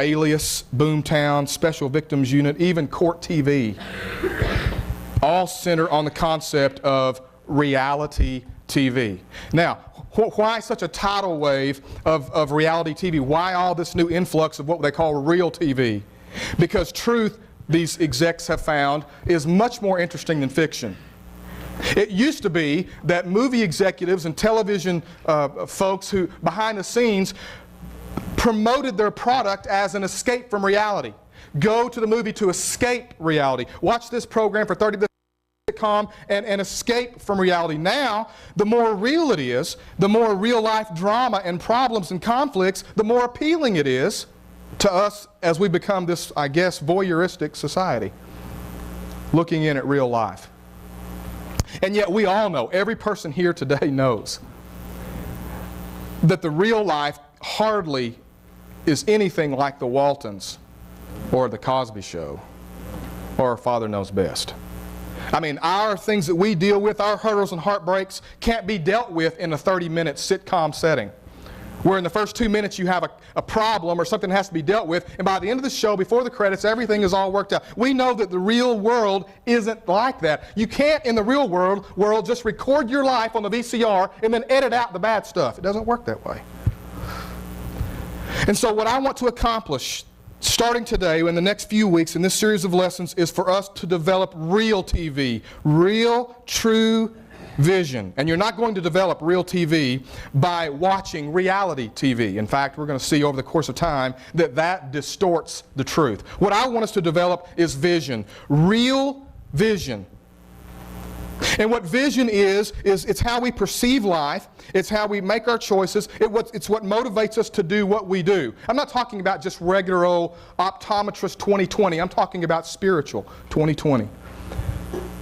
Alias, Boomtown, Special Victims Unit, even Court TV, all center on the concept of reality TV. Now, why such a tidal wave of reality TV? Why all this new influx of what they call real TV? Because truth, these execs have found, is much more interesting than fiction. It used to be that movie executives and television folks who, behind the scenes, promoted their product as an escape from reality. Go to the movie to escape reality. Watch this program for 30 minutes. Sitcom and escape from reality. Now, the more real it is, the more real-life drama and problems and conflicts, the more appealing it is to us as we become this, I guess, voyeuristic society, looking in at real life. And yet we all know, every person here today knows, that the real life hardly is anything like the Waltons or the Cosby Show or Father Knows Best. I mean, our things that we deal with, our hurdles and heartbreaks, can't be dealt with in a 30-minute sitcom setting, where in the first 2 minutes you have a problem or something that has to be dealt with, and by the end of the show, before the credits, everything is all worked out. We know that the real world isn't like that. You can't, in the real world just record your life on the VCR and then edit out the bad stuff. It doesn't work that way. And so what I want to accomplish starting today, in the next few weeks in this series of lessons, is for us to develop real TV, real, true vision. And you're not going to develop real TV by watching reality TV. In fact, we're going to see over the course of time that distorts the truth. What I want us to develop is vision, real vision. And what vision is it's how we perceive life, it's how we make our choices, it's what motivates us to do what we do. I'm not talking about just regular old optometrist 2020, I'm talking about spiritual 2020.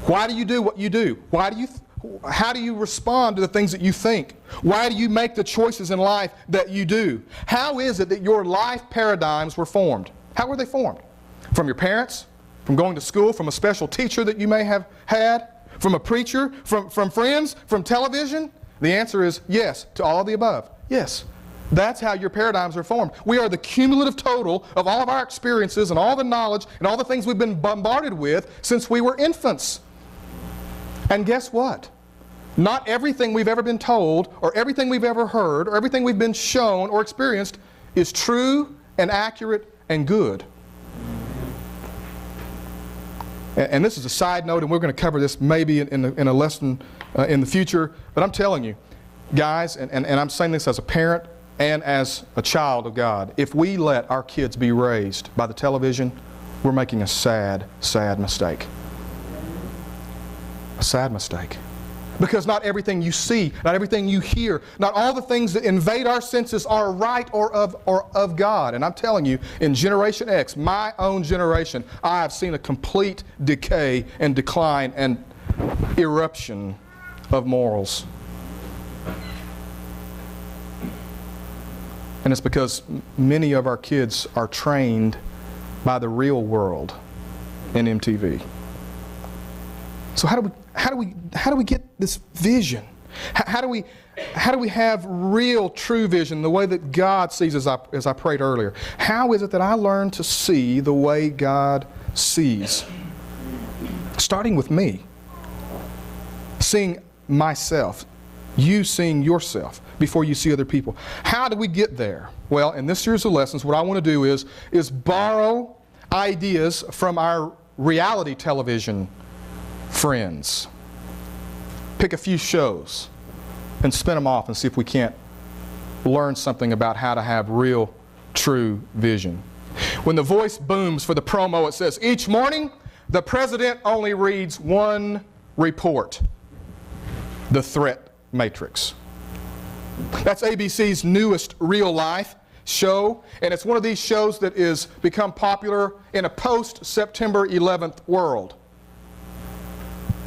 Why do you do what you do? How do you respond to the things that you think? Why do you make the choices in life that you do? How is it that your life paradigms were formed? How were they formed? From your parents? From going to school? From a special teacher that you may have had? From a preacher? From friends? From television? The answer is yes to all of the above. Yes. That's how your paradigms are formed. We are the cumulative total of all of our experiences and all the knowledge and all the things we've been bombarded with since we were infants. And guess what? Not everything we've ever been told or everything we've ever heard or everything we've been shown or experienced is true and accurate and good. And this is a side note, and we're going to cover this maybe in a lesson in the future. But I'm telling you, guys, and I'm saying this as a parent and as a child of God, if we let our kids be raised by the television, we're making a sad, sad mistake. A sad mistake. Because not everything you see, not everything you hear, not all the things that invade our senses are right or of God. And I'm telling you, in Generation X, my own generation, I have seen a complete decay and decline and eruption of morals. And it's because many of our kids are trained by the real world in MTV. So how do we get this vision? How do we have real, true vision, the way that God sees, as I prayed earlier? How is it that I learn to see the way God sees? Starting with me, seeing myself, you seeing yourself before you see other people. How do we get there? Well, in this series of lessons, what I want to do is borrow ideas from our reality television friends. Pick a few shows and spin them off and see if we can't learn something about how to have real, true vision. When the voice booms for the promo, it says, each morning, the president only reads one report, The Threat Matrix. That's ABC's newest real life show, and it's one of these shows that is become popular in a post-September 11th world.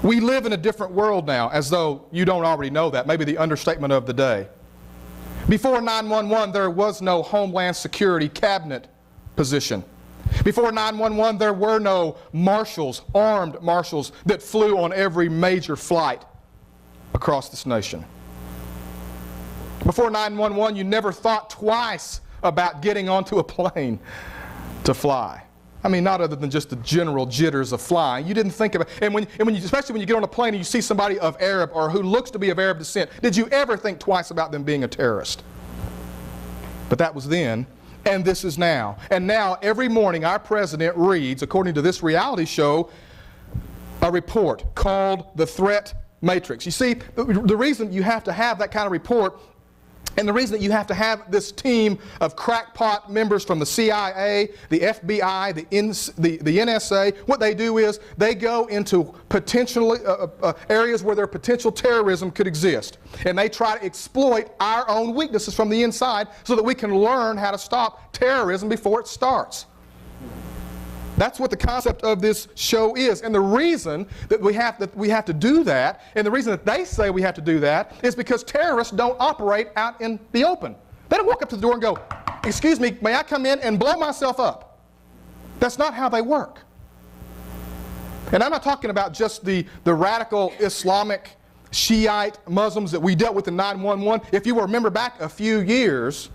We live in a different world now, as though you don't already know that. Maybe the understatement of the day. Before 9/11, there was no Homeland Security cabinet position. Before 9/11, there were no marshals, armed marshals, that flew on every major flight across this nation. Before 9/11, you never thought twice about getting onto a plane. to fly. I mean, not other than just the general jitters of flying. You didn't think about it. And especially when you get on a plane and you see somebody of Arab or who looks to be of Arab descent, did you ever think twice about them being a terrorist? But that was then, and this is now. And now, every morning, our president reads, according to this reality show, a report called the Threat Matrix. You see, the reason you have to have that kind of report, and the reason that you have to have this team of crackpot members from the CIA, the FBI, the NSA, what they do is they go into potential areas where their potential terrorism could exist. And they try to exploit our own weaknesses from the inside so that we can learn how to stop terrorism before it starts. That's what the concept of this show is. And the reason that we have to do that, and the reason that they say we have to do that, is because terrorists don't operate out in the open. They don't walk up to the door and go, "Excuse me, may I come in and blow myself up?" That's not how they work. And I'm not talking about just the radical Islamic Shiite Muslims that we dealt with in 9/11. If you remember back a few years,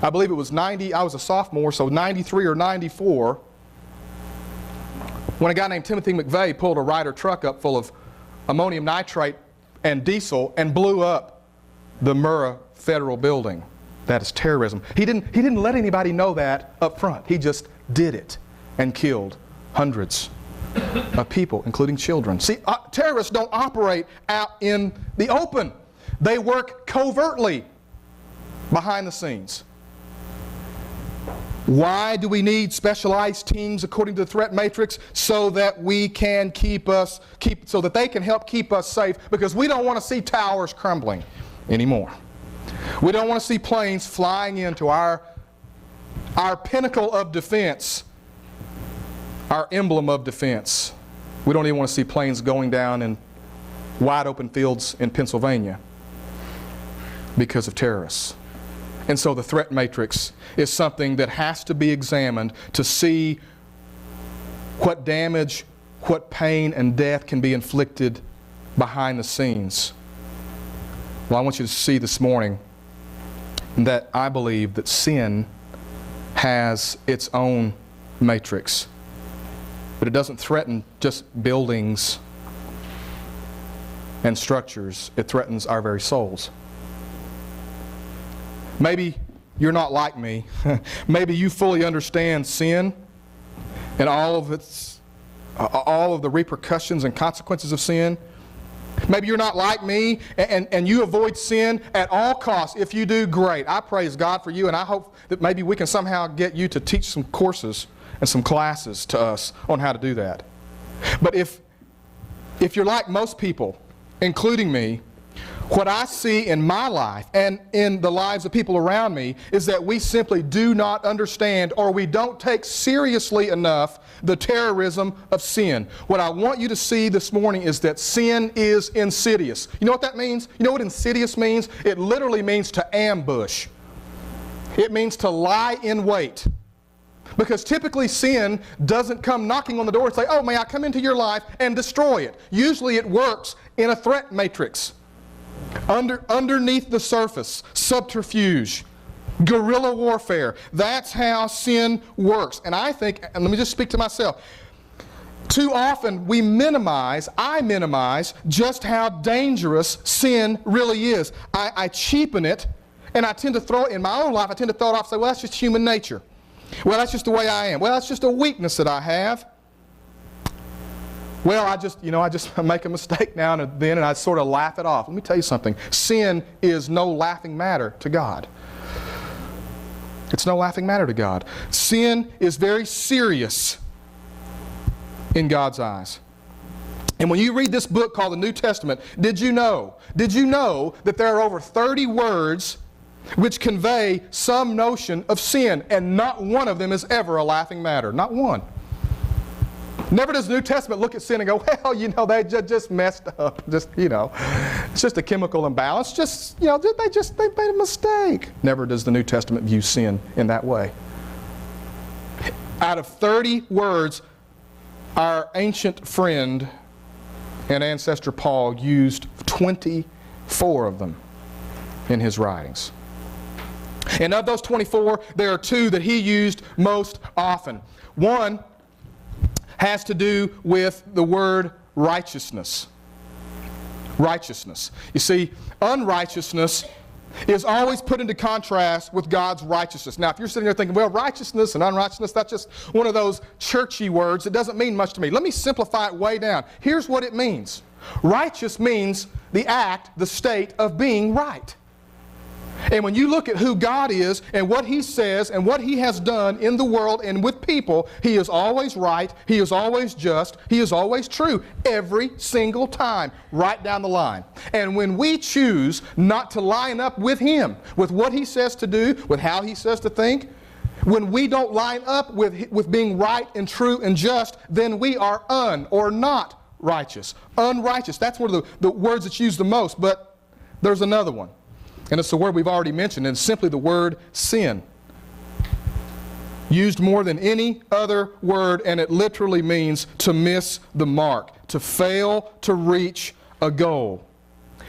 I believe it was I was a sophomore, so 93 or 94, when a guy named Timothy McVeigh pulled a Ryder truck up full of ammonium nitrate and diesel and blew up the Murrah Federal Building. That is terrorism. He didn't let anybody know that up front. He just did it and killed hundreds of people, including children. See, terrorists don't operate out in the open. They work covertly behind the scenes. Why do we need specialized teams according to the threat matrix? So that we can so that they can help keep us safe, because we don't want to see towers crumbling anymore. We don't want to see planes flying into our pinnacle of defense, our emblem of defense. We don't even want to see planes going down in wide open fields in Pennsylvania because of terrorists. And so the threat matrix is something that has to be examined to see what damage, what pain and death can be inflicted behind the scenes. Well, I want you to see this morning that I believe that sin has its own matrix. But it doesn't threaten just buildings and structures. It threatens our very souls. Maybe you're not like me. Maybe you fully understand sin and all of the repercussions and consequences of sin. Maybe you're not like me and you avoid sin at all costs. If you do, great. I praise God for you, and I hope that maybe we can somehow get you to teach some courses and some classes to us on how to do that. But if you're like most people, including me, what I see in my life and in the lives of people around me is that we simply do not understand, or we don't take seriously enough, the terrorism of sin. What I want you to see this morning is that sin is insidious. You know what that means? You know what insidious means? It literally means to ambush. It means to lie in wait. Because typically sin doesn't come knocking on the door and say, "Oh, may I come into your life," and destroy it. Usually it works in a threat matrix. Underneath the surface, subterfuge, guerrilla warfare. That's how sin works. And I think, and let me just speak to myself, too often I minimize just how dangerous sin really is. I cheapen it, and I tend to throw it, in my own life, I tend to throw it off and say, "Well, that's just human nature. Well, that's just the way I am. Well, that's just a weakness that I have. Well, I just make a mistake now and then, and I sort of laugh it off." Let me tell you something. Sin is no laughing matter to God. It's no laughing matter to God. Sin is very serious in God's eyes. And when you read this book called the New Testament, did you know that there are over 30 words which convey some notion of sin, and not one of them is ever a laughing matter? Not one. Never does the New Testament look at sin and go, "Well, they just messed up. It's just a chemical imbalance. They made a mistake." Never does the New Testament view sin in that way. Out of 30 words, our ancient friend and ancestor Paul used 24 of them in his writings. And of those 24, there are 2 that he used most often. One has to do with the word righteousness. Righteousness. You see, unrighteousness is always put into contrast with God's righteousness. Now, if you're sitting there thinking, well, righteousness and unrighteousness, that's just one of those churchy words. It doesn't mean much to me. Let me simplify it way down. Here's what it means. Righteous means the act, the state of being right. And when you look at who God is and what He says and what He has done in the world and with people, He is always right, He is always just, He is always true every single time, right down the line. And when we choose not to line up with Him, with what He says to do, with how He says to think, when we don't line up with being right and true and just, then we are or not righteous. Unrighteous. That's one of the words that's used the most, but there's another one. And it's the word we've already mentioned, and it's simply the word sin. Used more than any other word, and it literally means to miss the mark, to fail to reach a goal.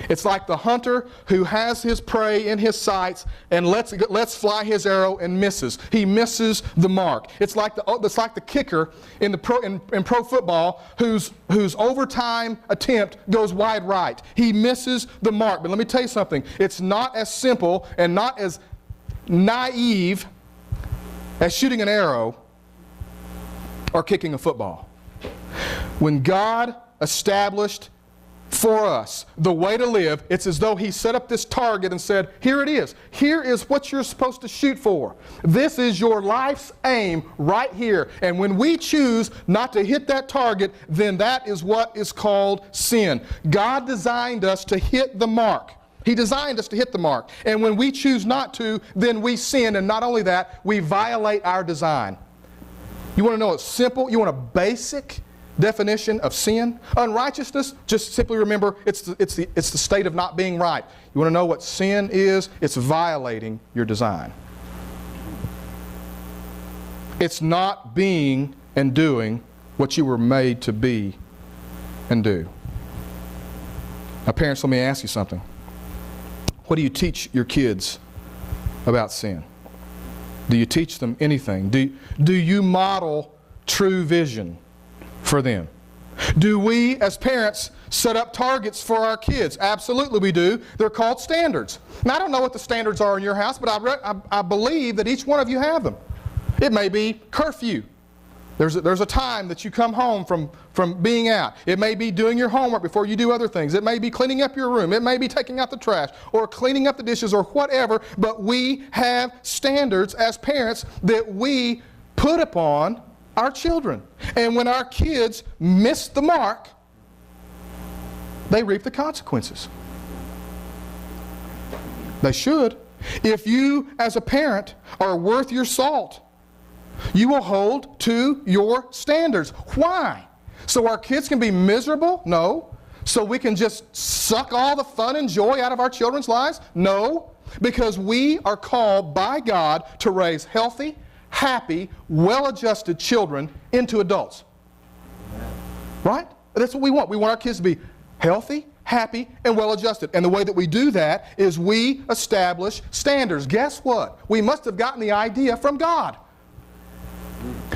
It's like the hunter who has his prey in his sights and lets fly his arrow and misses. He misses the mark. It's like the kicker in pro football whose overtime attempt goes wide right. He misses the mark. But let me tell you something. It's not as simple and not as naive as shooting an arrow or kicking a football. When God established for us the way to live, it's as though He set up this target and said, here it is. Here is what you're supposed to shoot for. This is your life's aim right here. And when we choose not to hit that target, then that is what is called sin. God designed us to hit the mark. He designed us to hit the mark. And when we choose not to, then we sin. And not only that, we violate our design. You want to know it's simple? You want a basic definition of sin? Unrighteousness, just simply remember, it's the state of not being right. You want to know what sin is? It's violating your design. It's not being and doing what you were made to be and do. Now, parents, let me ask you something. What do you teach your kids about sin? Do you teach them anything? Do you model true vision for them? Do we as parents set up targets for our kids? Absolutely we do. They're called standards. Now, I don't know what the standards are in your house, but I believe that each one of you have them. It may be curfew. There's a time that you come home from being out. It may be doing your homework before you do other things. It may be cleaning up your room. It may be taking out the trash or cleaning up the dishes or whatever, but we have standards as parents that we put upon our children. And when our kids miss the mark, they reap the consequences. They should. If you, as a parent, are worth your salt, you will hold to your standards. Why? So our kids can be miserable? No. So we can just suck all the fun and joy out of our children's lives? No. Because we are called by God to raise healthy, happy, well-adjusted children into adults. Right? That's what we want. We want our kids to be healthy, happy, and well-adjusted. And the way that we do that is we establish standards. Guess what? We must have gotten the idea from God.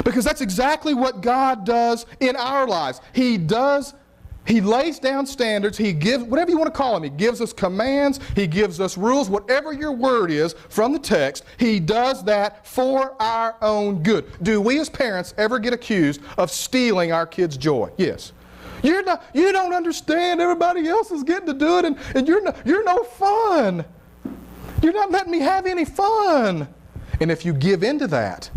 Because that's exactly what God does in our lives. He lays down standards. He gives, whatever you want to call them, He gives us commands. He gives us rules. Whatever your word is from the text, He does that for our own good. Do we as parents ever get accused of stealing our kids' joy? Yes. You don't understand. Everybody else is getting to do it, and you're no fun. You're not letting me have any fun. And if you give in to that,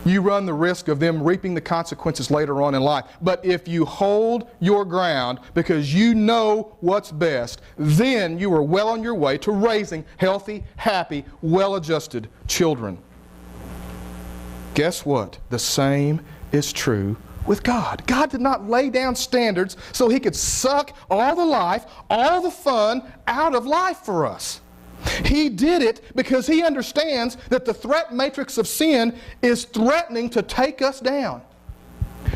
you run the risk of them reaping the consequences later on in life. But if you hold your ground because you know what's best, then you are well on your way to raising healthy, happy, well-adjusted children. Guess what? The same is true with God. God did not lay down standards so He could suck all the life, all the fun out of life for us. He did it because He understands that the threat matrix of sin is threatening to take us down.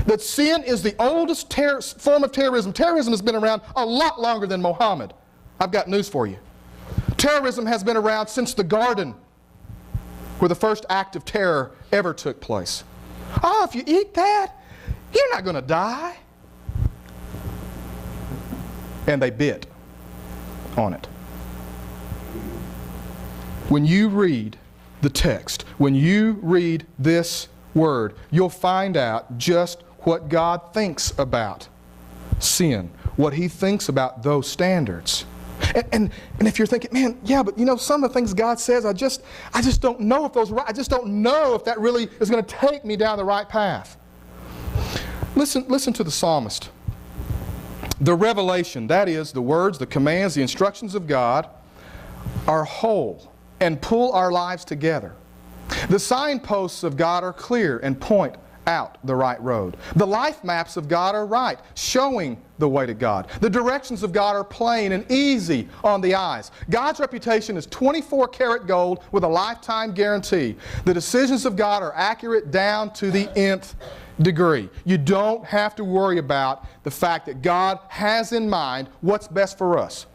That sin is the oldest form of terrorism. Terrorism has been around a lot longer than Muhammad. I've got news for you. Terrorism has been around since the garden, where the first act of terror ever took place. Oh, if you eat that, you're not going to die. And they bit on it. When you read the text, when you read this word, you'll find out just what God thinks about sin, what He thinks about those standards. And if you're thinking, man, yeah, but you know, some of the things God says, I just don't know if those right. I just don't know if that really is going to take me down the right path. Listen to the psalmist. The revelation, that is, the words, the commands, the instructions of God, are whole and pull our lives together. The signposts of God are clear and point out the right road. The life maps of God are right, showing the way to God. The directions of God are plain and easy on the eyes. God's reputation is 24-karat gold with a lifetime guarantee. The decisions of God are accurate down to the nth degree. You don't have to worry about the fact that God has in mind what's best for us.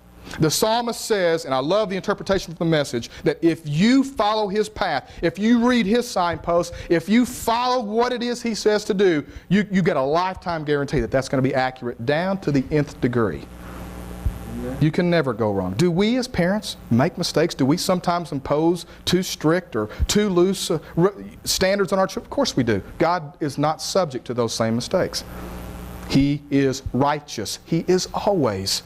The psalmist says, and I love the interpretation of the Message, that if you follow his path, if you read his signposts, if you follow what it is he says to do, you get a lifetime guarantee that that's going to be accurate down to the nth degree. You can never go wrong. Do we as parents make mistakes? Do we sometimes impose too strict or too loose standards on our children? Of course we do. God is not subject to those same mistakes. He is righteous. He is always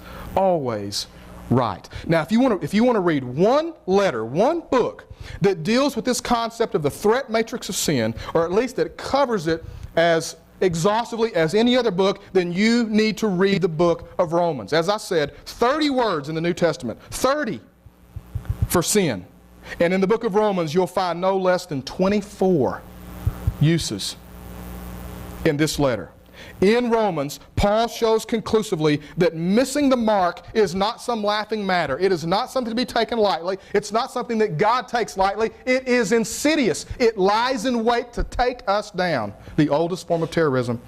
right. Now, if you want to read one letter, one book that deals with this concept of the threat matrix of sin, or at least that covers it as exhaustively as any other book, then you need to read the book of Romans. As I said, 30 words in the New Testament, 30 for sin. And in the book of Romans, you'll find no less than 24 uses in this letter. In Romans, Paul shows conclusively that missing the mark is not some laughing matter. It is not something to be taken lightly. It's not something that God takes lightly. It is insidious. It lies in wait to take us down. The oldest form of terrorism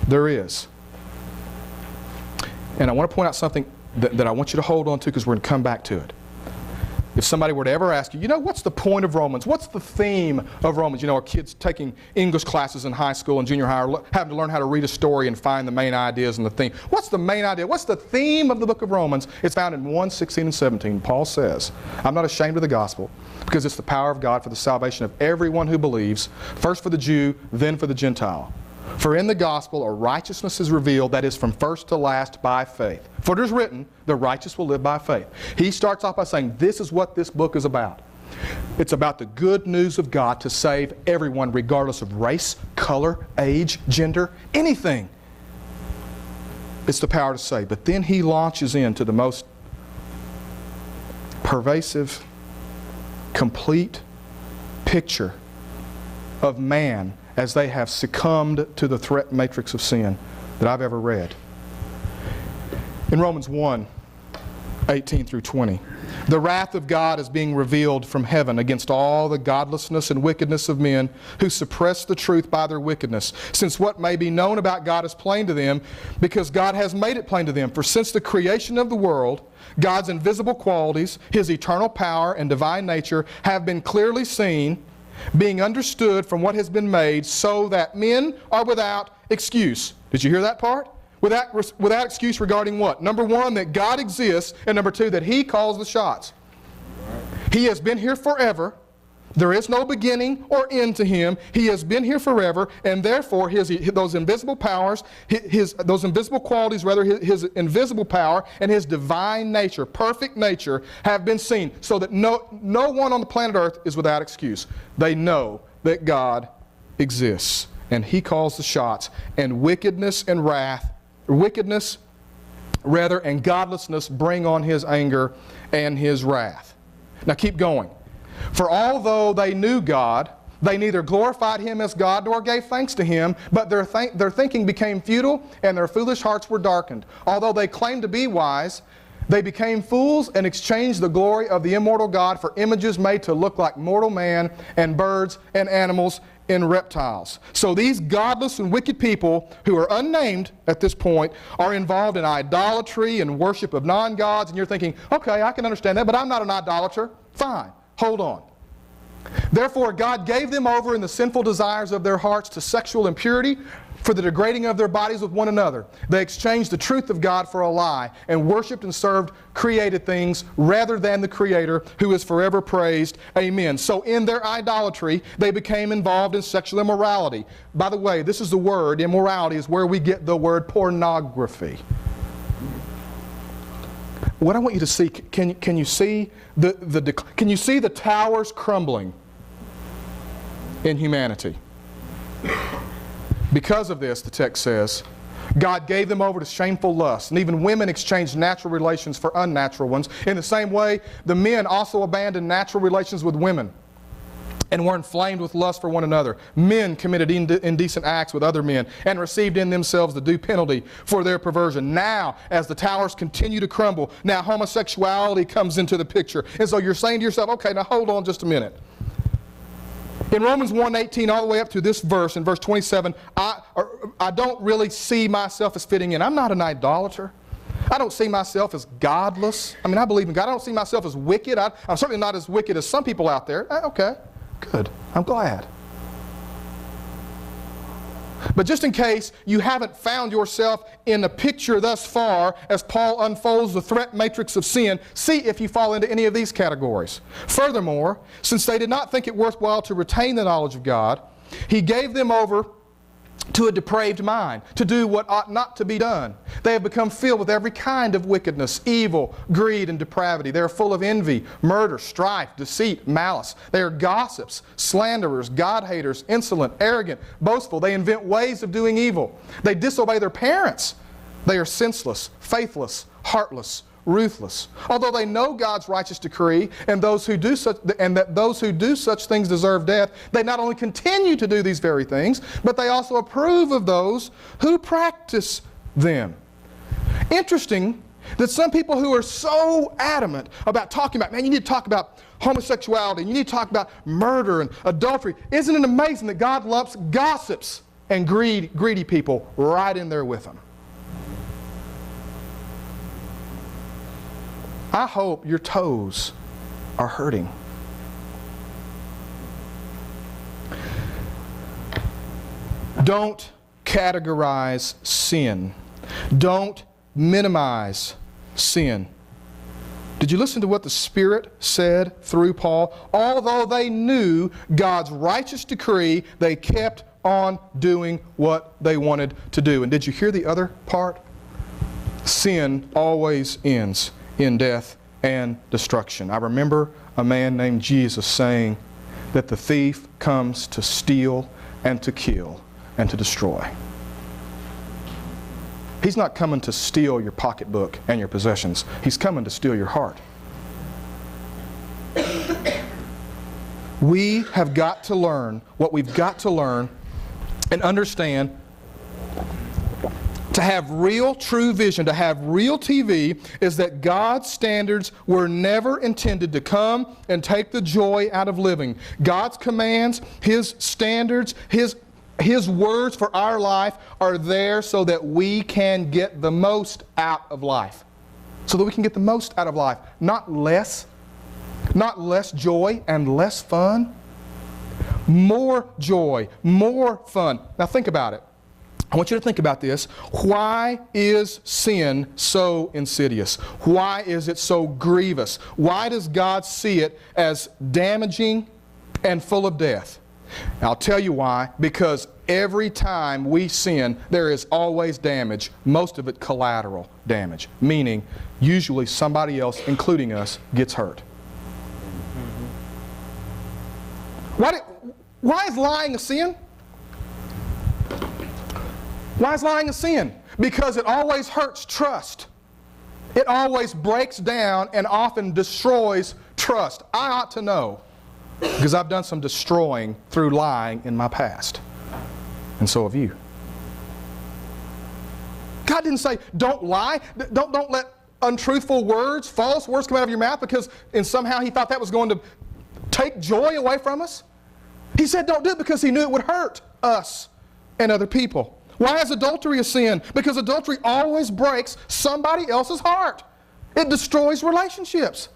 there is. And I want to point out something that I want you to hold on to, because we're going to come back to it. If somebody were to ever ask you, what's the point of Romans? What's the theme of Romans? Our kids taking English classes in high school and junior high are having to learn how to read a story and find the main ideas and the theme. What's the main idea? What's the theme of the book of Romans? It's found in 1:16 and 17. Paul says, I'm not ashamed of the gospel, because it's the power of God for the salvation of everyone who believes, first for the Jew, then for the Gentile. For in the gospel a righteousness is revealed that is from first to last by faith. For it is written, the righteous will live by faith. He starts off by saying, this is what this book is about. It's about the good news of God to save everyone, regardless of race, color, age, gender, anything. It's the power to save. But then he launches into the most pervasive, complete picture of man as they have succumbed to the threat matrix of sin that I've ever read. In Romans 1:18 through 20, the wrath of God is being revealed from heaven against all the godlessness and wickedness of men who suppress the truth by their wickedness, since what may be known about God is plain to them, because God has made it plain to them. For since the creation of the world, God's invisible qualities, His eternal power and divine nature have been clearly seen, being understood from what has been made, so that men are without excuse. Did you hear that part? Without excuse regarding what? Number one, that God exists, and number two, that He calls the shots. He has been here forever. There is no beginning or end to Him. He has been here forever, and therefore those invisible powers, those invisible qualities, His invisible power and His divine nature, perfect nature, have been seen, so that no one on the planet Earth is without excuse. They know that God exists, and He calls the shots, and wickedness and godlessness bring on His anger and His wrath. Now keep going. For although they knew God, they neither glorified Him as God nor gave thanks to Him, but their thinking became futile and their foolish hearts were darkened. Although they claimed to be wise, they became fools and exchanged the glory of the immortal God for images made to look like mortal man and birds and animals in reptiles. So these godless and wicked people, who are unnamed at this point, are involved in idolatry and worship of non-gods, and you're thinking, okay, I can understand that, but I'm not an idolater. Fine, hold on. Therefore, God gave them over in the sinful desires of their hearts to sexual impurity, for the degrading of their bodies with one another. They exchanged the truth of God for a lie, and worshipped and served created things rather than the Creator, who is forever praised. Amen. So in their idolatry, they became involved in sexual immorality. By the way, this is the word, immorality is where we get the word pornography. What I want you to see, can you see can you see the towers crumbling in humanity? Because of this, the text says, God gave them over to shameful lust, and even women exchanged natural relations for unnatural ones. In the same way, the men also abandoned natural relations with women and were inflamed with lust for one another. Men committed indecent acts with other men and received in themselves the due penalty for their perversion. Now, as the towers continue to crumble, now homosexuality comes into the picture. And so you're saying to yourself, okay, now hold on just a minute. In Romans 1:18 all the way up to this verse, in verse 27, I don't really see myself as fitting in. I'm not an idolater. I don't see myself as godless. I mean, I believe in God. I don't see myself as wicked. I'm certainly not as wicked as some people out there. Okay, good. I'm glad. But just in case you haven't found yourself in a picture thus far, as Paul unfolds the threat matrix of sin, see if you fall into any of these categories. Furthermore, since they did not think it worthwhile to retain the knowledge of God, He gave them over to a depraved mind, to do what ought not to be done. They have become filled with every kind of wickedness, evil, greed, and depravity. They are full of envy, murder, strife, deceit, malice. They are gossips, slanderers, God-haters, insolent, arrogant, boastful. They invent ways of doing evil. They disobey their parents. They are senseless, faithless, heartless, ruthless. Although they know God's righteous decree and that those who do such things deserve death, they not only continue to do these very things, but they also approve of those who practice them. Interesting that some people who are so adamant about talking about, man, you need to talk about homosexuality, and you need to talk about murder and adultery. Isn't it amazing that God lumps gossips and greedy people right in there with them? I hope your toes are hurting. Don't categorize sin. Don't minimize sin. Did you listen to what the Spirit said through Paul? Although they knew God's righteous decree, they kept on doing what they wanted to do. And did you hear the other part? Sin always ends in death and destruction. I remember a man named Jesus saying that the thief comes to steal and to kill and to destroy. He's not coming to steal your pocketbook and your possessions. He's coming to steal your heart. We have got to learn what we've got to learn and understand. To have real, true vision, to have real TV, is that God's standards were never intended to come and take the joy out of living. God's commands, His standards, His words for our life are there so that we can get the most out of life. So that we can get the most out of life. Not less joy and less fun. More joy, more fun. Now think about it. I want you to think about this. Why is sin so insidious? Why is it so grievous? Why does God see it as damaging and full of death? I'll tell you why. Because every time we sin, there is always damage, most of it collateral damage, meaning usually somebody else, including us, gets hurt. Why is lying a sin? Why is lying a sin? Because it always hurts trust. It always breaks down and often destroys trust. I ought to know, because I've done some destroying through lying in my past. And so have you. God didn't say, don't lie. Don't let untruthful words, false words come out of your mouth, because somehow He thought that was going to take joy away from us. He said don't do it because he knew it would hurt us and other people. Why is adultery a sin? Because adultery always breaks somebody else's heart. It destroys relationships.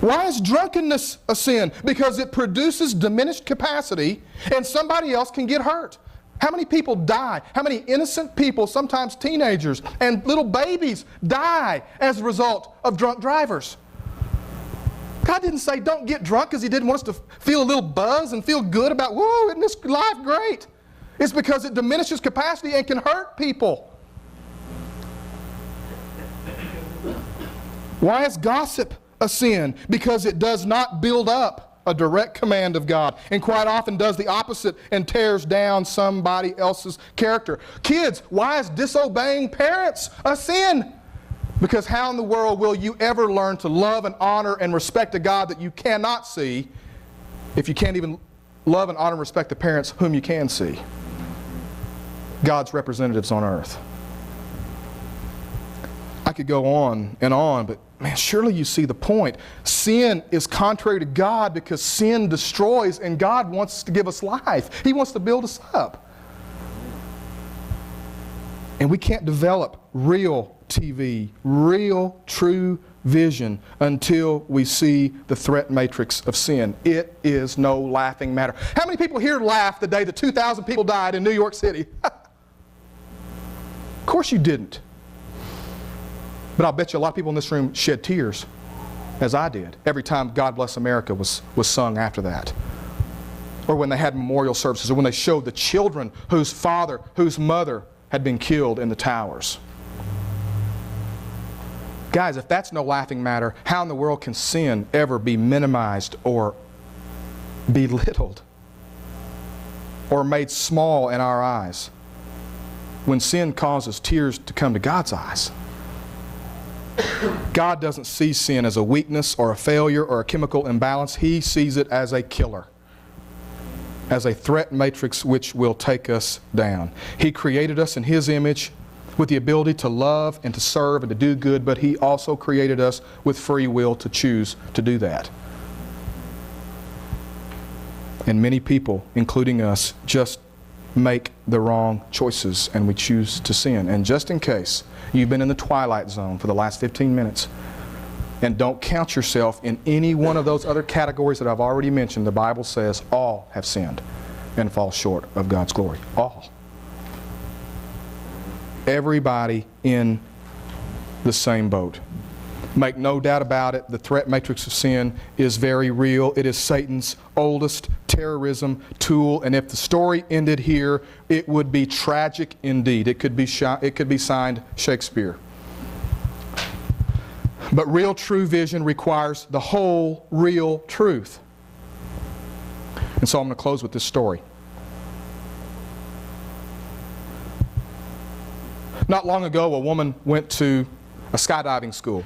Why is drunkenness a sin? Because it produces diminished capacity and somebody else can get hurt. How many people die? How many innocent people, sometimes teenagers and little babies, die as a result of drunk drivers? God didn't say don't get drunk because he didn't want us to feel a little buzz and feel good about, whoa, isn't this life great? It's because it diminishes capacity and can hurt people. Why is gossip a sin? Because it does not build up a direct command of God, and quite often does the opposite and tears down somebody else's character. Kids, why is disobeying parents a sin? Because how in the world will you ever learn to love and honor and respect a God that you cannot see if you can't even love and honor and respect the parents whom you can see? God's representatives on earth. I could go on, but man, surely you see the point. Sin is contrary to God because sin destroys, and God wants to give us life. He wants to build us up. And we can't develop real TV, real true vision until we see the threat matrix of sin. It is no laughing matter. How many people here laughed the day that 2,000 people died in New York City? Of course you didn't. But I'll bet you a lot of people in this room shed tears, as I did, every time God Bless America was sung after that. Or when they had memorial services, or when they showed the children whose father, whose mother had been killed in the towers. Guys, if that's no laughing matter, how in the world can sin ever be minimized or belittled or made small in our eyes when sin causes tears to come to God's eyes? God doesn't see sin as a weakness or a failure or a chemical imbalance. He sees it as a killer, as a threat matrix which will take us down. He created us in His image with the ability to love and to serve and to do good, but He also created us with free will to choose to do that. And many people, including us, just make the wrong choices and we choose to sin. And just in case you've been in the twilight zone for the last 15 minutes and don't count yourself in any one of those other categories that I've already mentioned, the Bible says all have sinned and fall short of God's glory. All. Everybody in the same boat. Make no doubt about it, the threat matrix of sin is very real. It is Satan's oldest terrorism tool, and if the story ended here, it would be tragic indeed. It could be signed Shakespeare. But real true vision requires the whole real truth. And so I'm going to close with this story. Not long ago, a woman went to a skydiving school.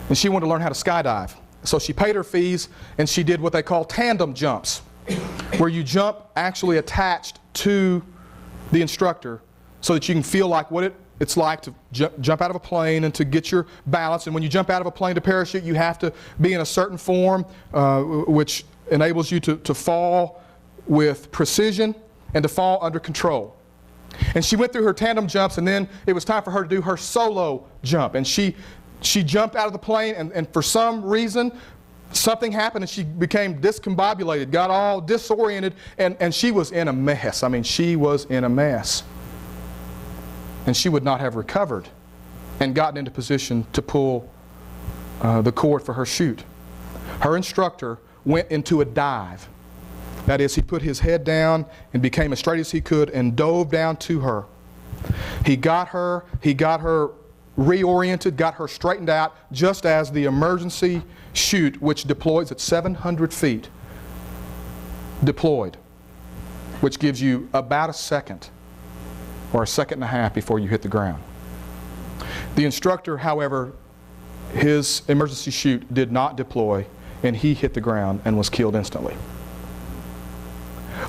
And she wanted to learn how to skydive. So she paid her fees and she did what they call tandem jumps, where you jump actually attached to the instructor so that you can feel like what it's like to jump out of a plane and to get your balance. And when you jump out of a plane to parachute, you have to be in a certain form which enables you to fall with precision and to fall under control. And she went through her tandem jumps, and then it was time for her to do her solo jump. And she jumped out of the plane, and for some reason, something happened and she became discombobulated, got all disoriented, and she was in a mess. I mean, she was in a mess. And she would not have recovered and gotten into position to pull the cord for her chute. Her instructor went into a dive. That is, he put his head down and became as straight as he could and dove down to her. He got her reoriented, got her straightened out, just as the emergency chute, which deploys at 700 feet, deployed, which gives you about a second or a second and a half before you hit the ground. The instructor, however, his emergency chute did not deploy, and he hit the ground and was killed instantly.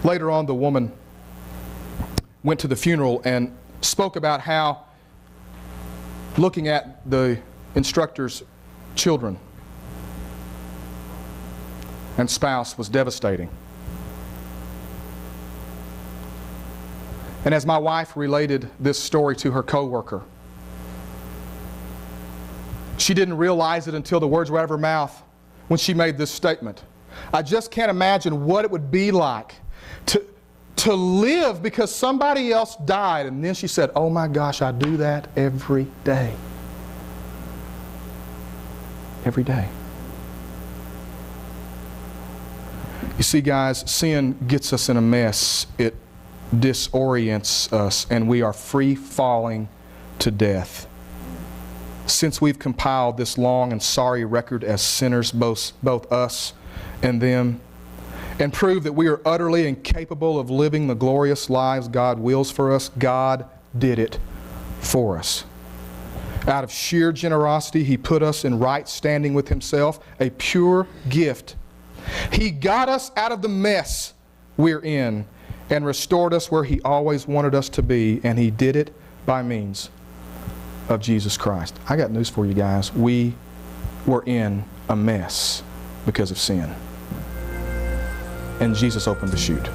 Later on, the woman went to the funeral and spoke about how, looking at the instructor's children, and spouse was devastating. And as my wife related this story to her coworker, she didn't realize it until the words were out of her mouth when she made this statement. I just can't imagine what it would be like to live because somebody else died. And then she said, oh my gosh, I do that every day. Every day. You see, guys, sin gets us in a mess. It disorients us, and we are free falling to death. Since we've compiled this long and sorry record as sinners, both us and them, and prove that we are utterly incapable of living the glorious lives God wills for us, God did it for us. Out of sheer generosity, He put us in right standing with Himself, a pure gift. He got us out of the mess we're in and restored us where He always wanted us to be, and He did it by means of Jesus Christ. I got news for you guys. We were in a mess because of sin. And Jesus opened the chute.